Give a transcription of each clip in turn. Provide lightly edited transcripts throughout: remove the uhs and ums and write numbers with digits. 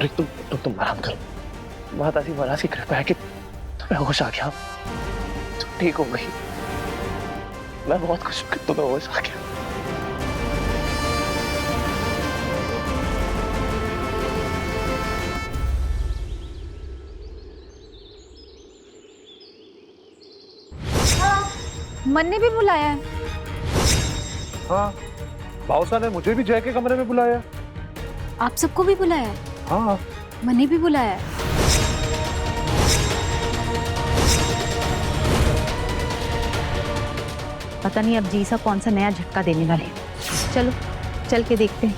तुम आराम करो। माता सी महाराज की कृपा है कि तुम्हें होश आ गया, तुम ठीक हो गई। मैं बहुत खुश हूं कि तुम्हें होश आ गया। मन ने भी बुलाया है। हाँ, भावसा ने मुझे भी जय के कमरे में बुलाया। आप सबको भी बुलाया है? हाँ, मन ने भी बुलाया है। पता नहीं अब जीसा कौन सा नया झटका देने वाले। चलो चल के देखते हैं।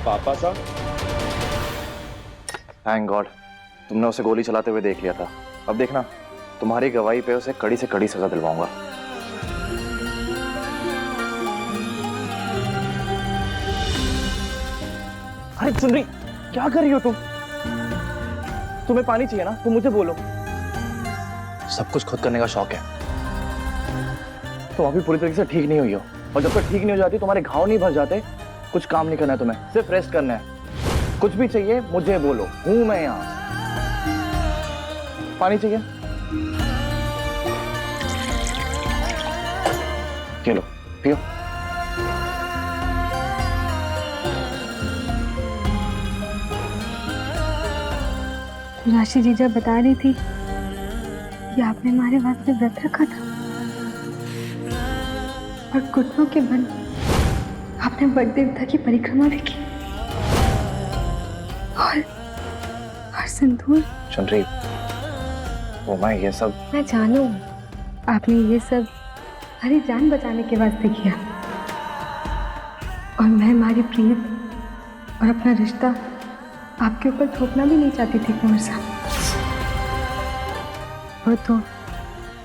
पापा साहब, थैंक गॉड तुमने उसे गोली चलाते हुए देख लिया था। अब देखना तुम्हारी गवाही पे उसे कड़ी से कड़ी सजा दिलवाऊंगा। अरे सुन रही, क्या कर रही हो तुम? तुम्हें पानी चाहिए ना, तुम मुझे बोलो। सब कुछ खुद करने का शौक है। तुम अभी पूरी तरीके से ठीक नहीं हुई हो, और जब तक ठीक नहीं हो जाती तुम्हारे घाव नहीं भर जाते, कुछ काम नहीं करना है तुम्हें, सिर्फ रेस्ट करना है। कुछ भी चाहिए मुझे बोलो, हूं मैं यहाँ। पानी चाहिए? ये लो, पियो। राशि जीजा बता रही थी कि आपने हमारे वास्ते व्रत रखा था और घुटनों के बल आपने बड़ देवता की परिक्रमा भी की और सिंदूर। सुन रही वो, मैं ये सब मैं जानू आपने ये सब हमारी जान बचाने के वास्ते किया, और मैं हमारी प्रीत और अपना रिश्ता आपके ऊपर थोपना भी नहीं चाहती थी कुंवर साहब। वो तो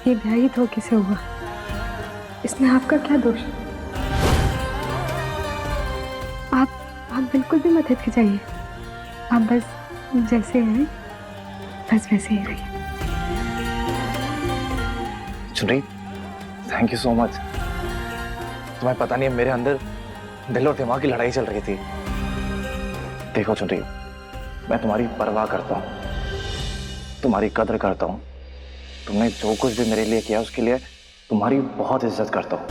ये ब्याह ही धोखे से हुआ, इसमें आपका क्या दोष? आप बिल्कुल भी मत हिचकिचाइए, आप बस जैसे हैं बस वैसे ही रहिए। सुन रही, थैंक यू सो मच। तुम्हें पता नहीं है मेरे अंदर दिल और दिमाग की लड़ाई चल रही थी। देखो सुन रही, मैं तुम्हारी परवाह करता हूँ, तुम्हारी कदर करता हूँ। तुमने जो कुछ भी मेरे लिए किया उसके लिए तुम्हारी बहुत इज्जत करता हूँ।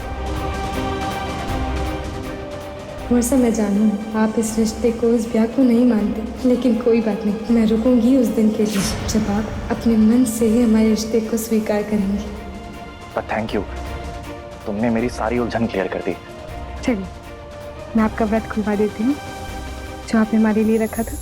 कुंवर साहब मैं जानू आप इस रिश्ते को, इस ब्याह को नहीं मानते, लेकिन कोई बात नहीं, मैं रुकूंगी उस दिन के लिए जब आप अपने मन से ही हमारे रिश्ते को स्वीकार करेंगे। पर थैंक यू, तुमने मेरी सारी उलझन क्लियर कर दी। चलिए मैं आपका व्रत खुलवा देती हूँ जो आपने हमारे लिए रखा था।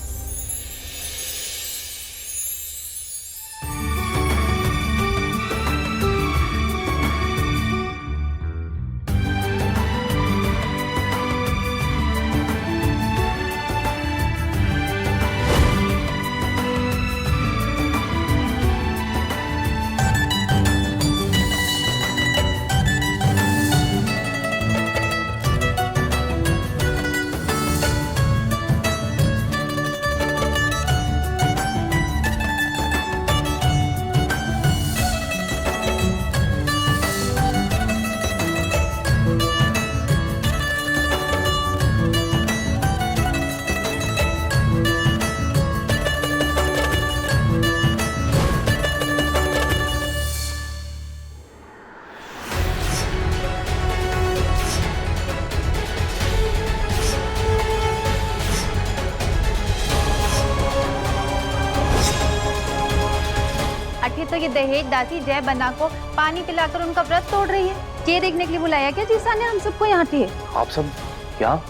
तो ये दहेज दासी जय बना को पानी पिलाकर उनका व्रत तोड़ रही है। ये देखने के लिए बुलाया क्या जीसा ने हम सबको यहाँ पे? आप सब क्या?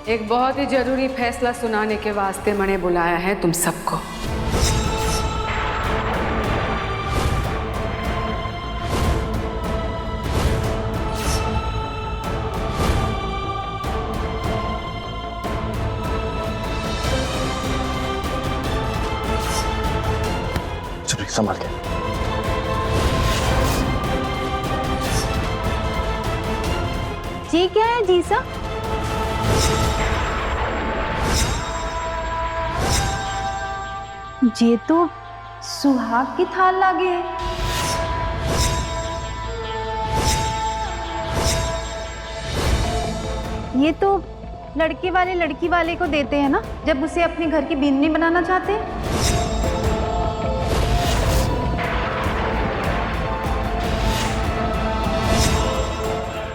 एक बहुत ही जरूरी फैसला सुनाने के वास्ते मैंने बुलाया है तुम सबको। संभाल के। जी क्या है जीसा? ये तो सुहाग की थाल लागे है। ये तो लड़के वाले लड़की वाले को देते हैं ना, जब उसे अपने घर की बींदनी बनाना चाहते हैं।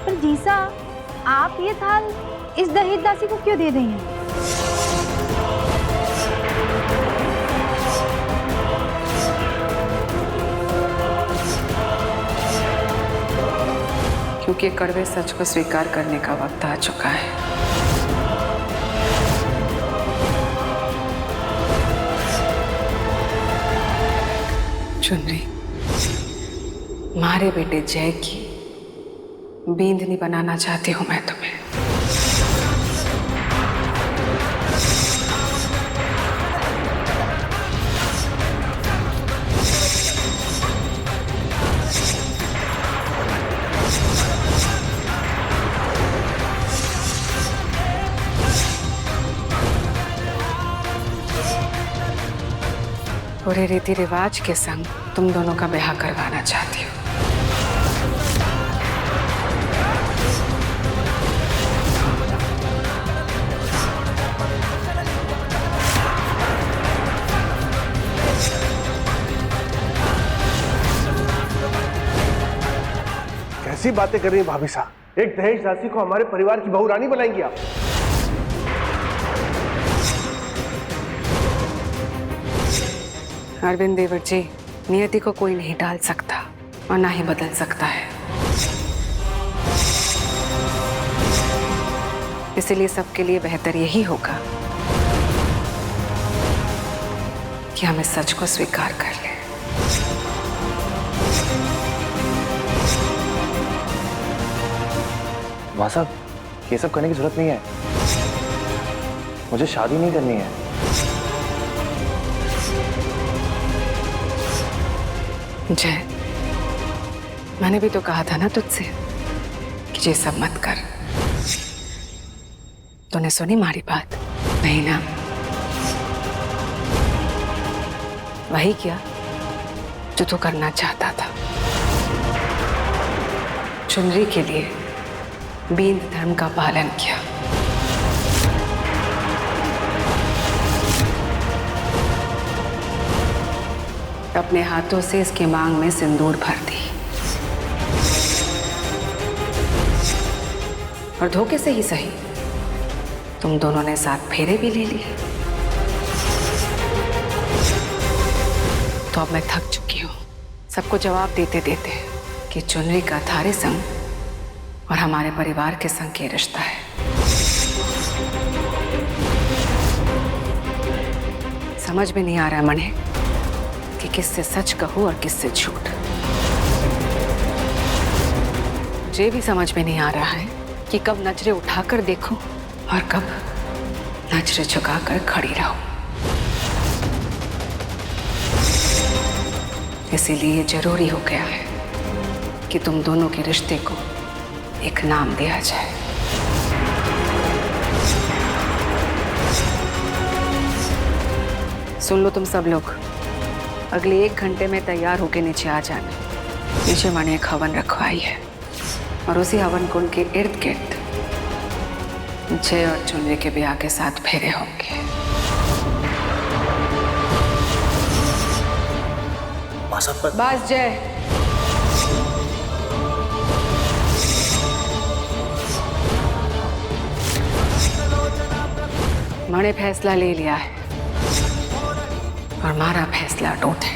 पर जीसा, आप ये थाल इस दहेज दासी को क्यों दे रही हैं? क्योंकि कड़वे सच को स्वीकार करने का वक्त आ चुका है। चुनरी, मारे बेटे जय की बींदनी बनाना चाहती हूं मैं तुम्हें। पूरे रीति रिवाज के संग तुम दोनों का ब्याह करवाना चाहती हूँ। कैसी बातें कर रही हैं भाभी साहब? एक दहेज दासी को हमारे परिवार की बहू रानी बनाएंगी आप? अरविंद देवर जी, नियति को कोई नहीं डाल सकता और ना ही बदल सकता है। इसलिए सबके लिए बेहतर यही होगा कि हम इस सच को स्वीकार कर लें। माँ साहब, ये सब करने की जरूरत नहीं है। मुझे शादी नहीं करनी है। जय, मैंने भी तो कहा था ना तुझसे कि ये सब मत कर। तूने सुनी हमारी बात? नहीं ना? वही किया जो तू करना चाहता था। चुनरी के लिए बींद धर्म का पालन किया। अपने हाथों से इसके मांग में सिंदूर भर दी और धोखे से ही सही तुम दोनों ने 7 फेरे भी ले लिए। तो अब मैं थक चुकी हूं सबको जवाब देते देते कि चुनरी का थारे संग और हमारे परिवार के संग के रिश्ता है। समझ में नहीं आ रहा मने कि किससे सच कहूं और किससे झूठ। मुझे भी समझ में नहीं आ रहा है कि कब नजरें उठाकर देखूं और कब नजरें झुकाकर खड़ी रहूं। इसीलिए ये जरूरी हो गया है कि तुम दोनों के रिश्ते को एक नाम दिया जाए। सुन लो तुम सब लोग, अगले 1 घंटे में तैयार होके नीचे आ जाना। नीचे मैंने एक हवन रखवाई है और उसी हवन कुंड के इर्द गिर्द जय और चुनरी के ब्याह के 7 फेरे होंगे। बस जय, मैंने फैसला ले लिया है और हमारा फैसला अटूट है।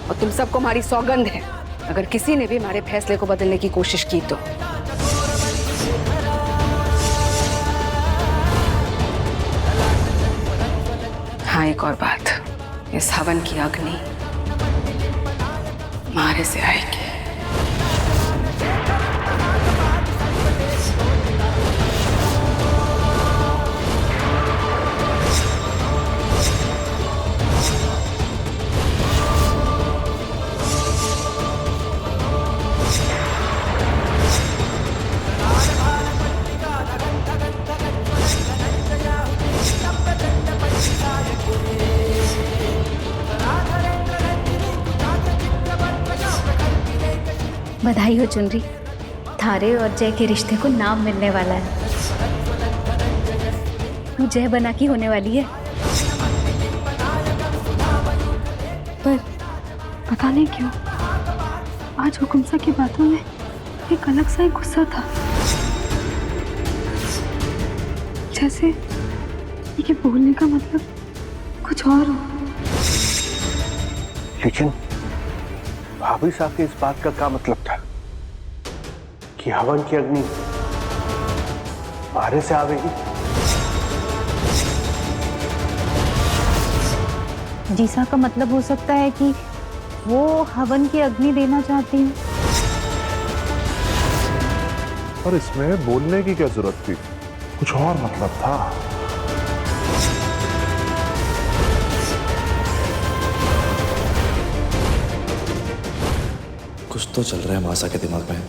और तुम सबको हमारी सौगंध है, अगर किसी ने भी हमारे फैसले को बदलने की कोशिश की तो। हाँ, एक और बात, इस हवन की अग्नि हमारे से आएगी। बधाई हो चुनरी, थारे और जय के रिश्ते को नाम मिलने वाला है। तू जय बना की होने वाली है। पर पता नहीं क्यों आज हुकुमसा की बातों में एक अलग सा एक गुस्सा था, जैसे ये बोलने का मतलब कुछ और हो। लेकिन भाभी साहब के इस बात का क्या मतलब था कि हवन की अग्नि बाहर से आवेगी? जीसा का मतलब हो सकता है कि वो हवन की अग्नि देना चाहती है। और इसमें बोलने की क्या जरूरत थी? कुछ और मतलब था। कुछ तो चल रहा है मासा के दिमाग में।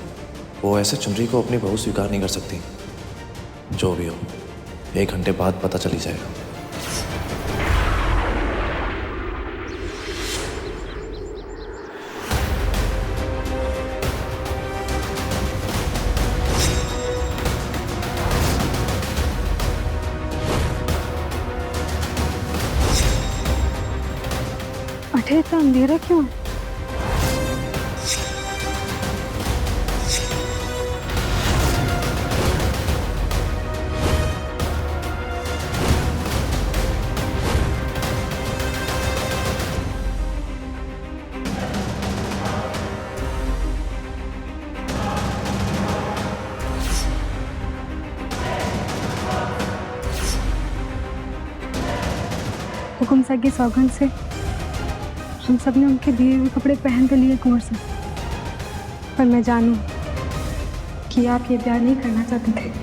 वो ऐसे चुनरी को अपनी बहू स्वीकार नहीं कर सकती। जो भी हो, 1 घंटे बाद पता चली जाएगा। अठे इतना अंधेरा क्यों है? हुकुमसा की सौगंध से हम सब ने उनके दिए हुए कपड़े पहन तो लिए कुंवर से, पर मैं जानूं कि आप ये प्यार नहीं करना चाहते थे।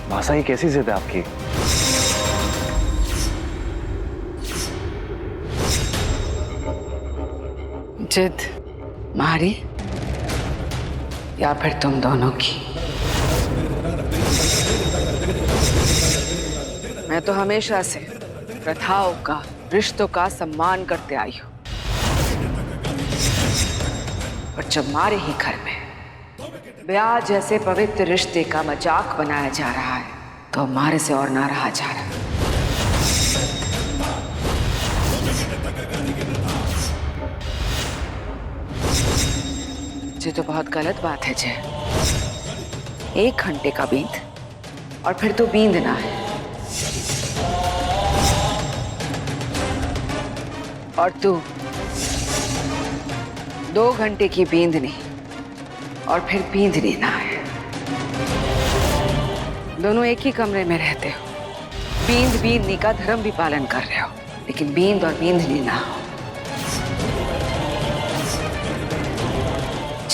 मासा, ये कैसी जिद है आपकी? जिद मारी या फिर तुम दोनों की? मैं तो हमेशा से प्रथाओं का, रिश्तों का सम्मान करते आई हूं, और जब मारे ही घर में ब्याह जैसे पवित्र रिश्ते का मजाक बनाया जा रहा है तो हमारे से और ना रहा जा रहा। ये तो बहुत गलत बात है जय। 1 घंटे का बींद और फिर तो बींदना है, और तू 2 घंटे की बींदनी और फिर बींद लेना है। दोनों एक ही कमरे में रहते हो, बींद बींदनी का धर्म भी पालन कर रहे हो, लेकिन बींद और बींदनी ना हो।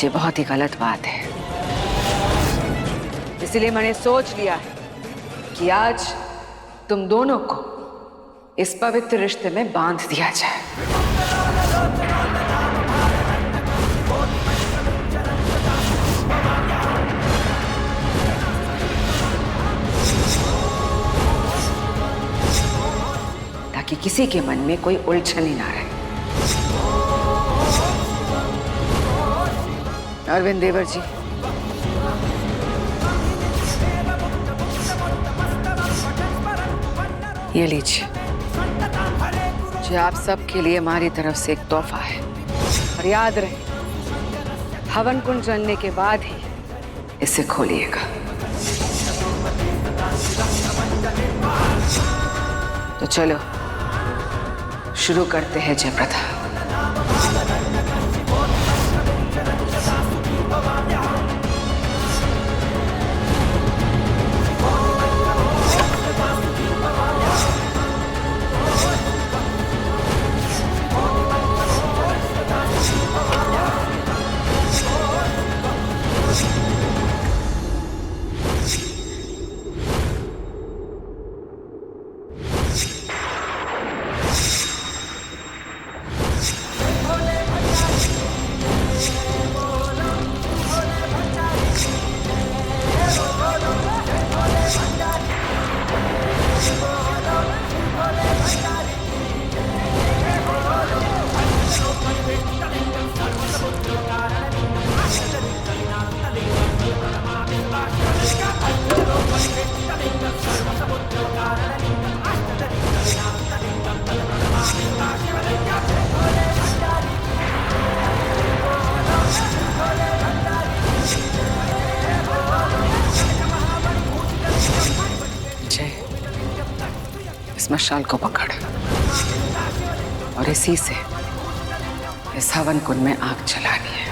ये बहुत ही गलत बात है। इसलिए मैंने सोच लिया है कि आज तुम दोनों को इस पवित्र रिश्ते में बांध दिया जाए। ताकि किसी के मन में कोई उलझन ही ना रहे। अरविंद देवर जी, ये लीजिए, जो आप सबके लिए हमारी तरफ से एक तोहफा है। और याद रहे, हवन कुंड जलने के बाद ही इसे खोलिएगा। तो चलो शुरू करते हैं जय प्रथा। इस मशाल को पकड़ और इसी से इस हवन कुंड में आग जलानी है।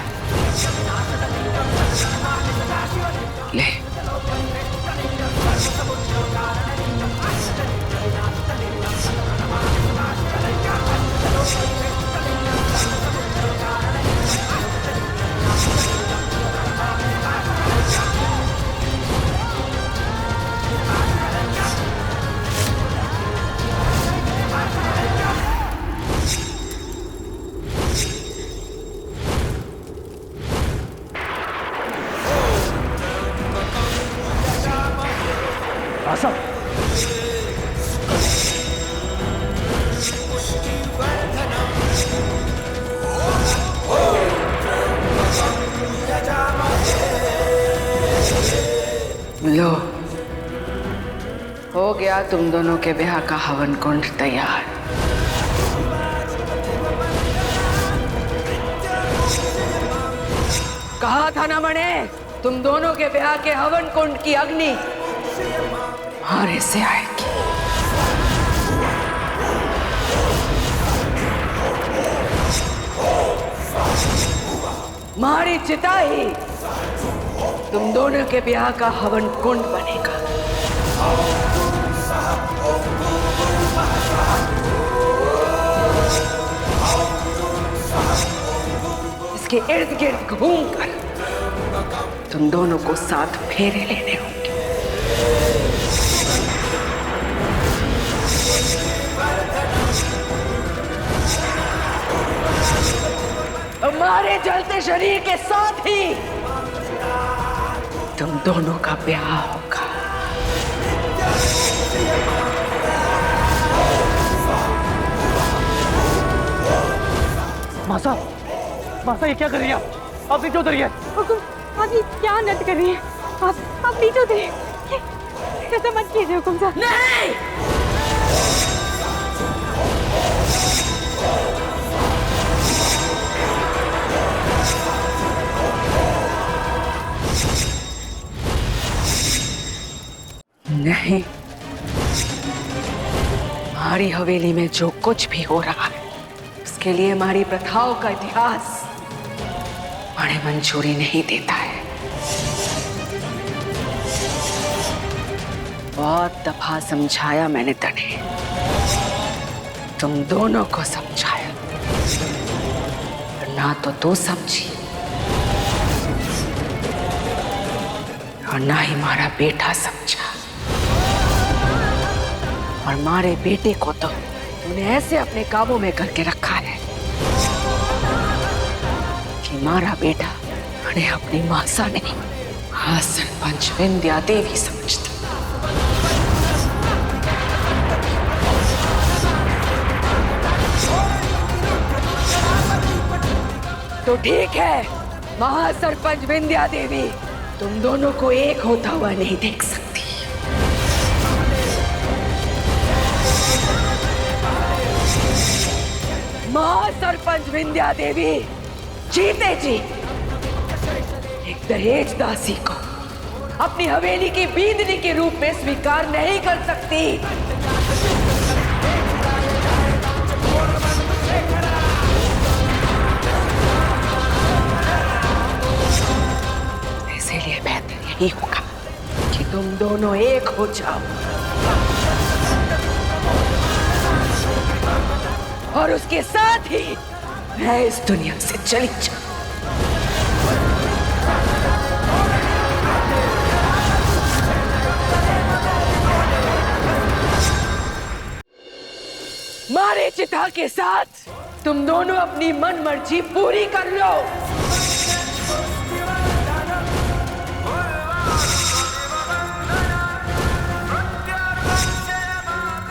ले। आशा, लो, हो गया तुम दोनों के ब्याह का हवन कुंड तैयार। कहा था ना मैंने, तुम दोनों के ब्याह के हवन कुंड की अग्नि मारे से आएगी। मारी चिता ही तुम दोनों के ब्याह का हवन कुंड बनेगा। इसके इर्द गिर्द घूमकर तुम दोनों को 7 फेरे लेने होंगे। हमारे जलते शरीर के साथ ही तुम दोनों का ब्याह होगा। मासा, मासा ये क्या कर रही है आप नीचे उतरिए। हुकुम आप ये क्या नट कर रही हैं? आप नीचे उतरिए। ऐसा मत कीजिए हुकुम साहब। नहीं, नहीं, हमारी हवेली में जो कुछ भी हो रहा है उसके लिए हमारी प्रथाओं का इतिहास हमें मंजूरी नहीं देता है। बहुत दफा समझाया मैंने तने, तुम दोनों को समझाया, पर ना तो तू समझी और ना ही हमारा बेटा समझा। और हमारे बेटे को तो उन्हें ऐसे अपने काबू में करके रखा है कि हमारा बेटा उन्हें अपनी मां सा नहीं, हाँ सरपंच विंध्या देवी समझता। तो ठीक है, महासरपंच विंध्या देवी तुम दोनों को एक होता हुआ नहीं देख सकती। महासरपंच विंध्या देवी जीते जी एक दहेज दासी को अपनी हवेली की बींदनी के रूप में स्वीकार नहीं कर सकती। इसीलिए बेहतर यही होगा कि तुम दोनों एक हो जाओ और उसके साथ ही मैं इस दुनिया से चली जाऊं। मारे चिता के साथ तुम दोनों अपनी मन मर्जी पूरी कर लो।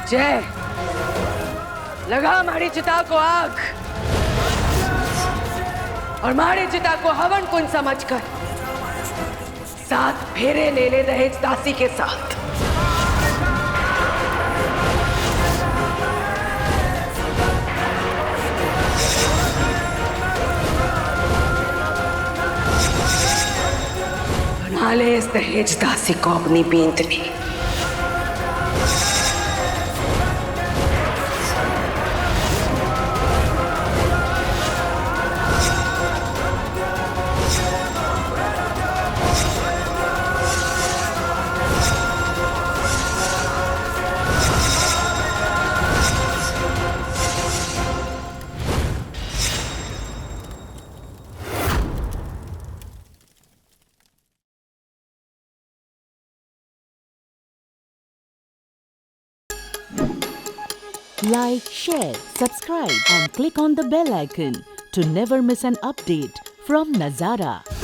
जय, लगा हमारी चिता को आग और हमारी चिता को हवन कुंड समझकर 7 फेरे ले ले दहेज दासी के साथ। बना ले इस दहेज दासी को अपनी बींदनी। Like, share, subscribe and click on the bell icon to never miss an update from Nazara.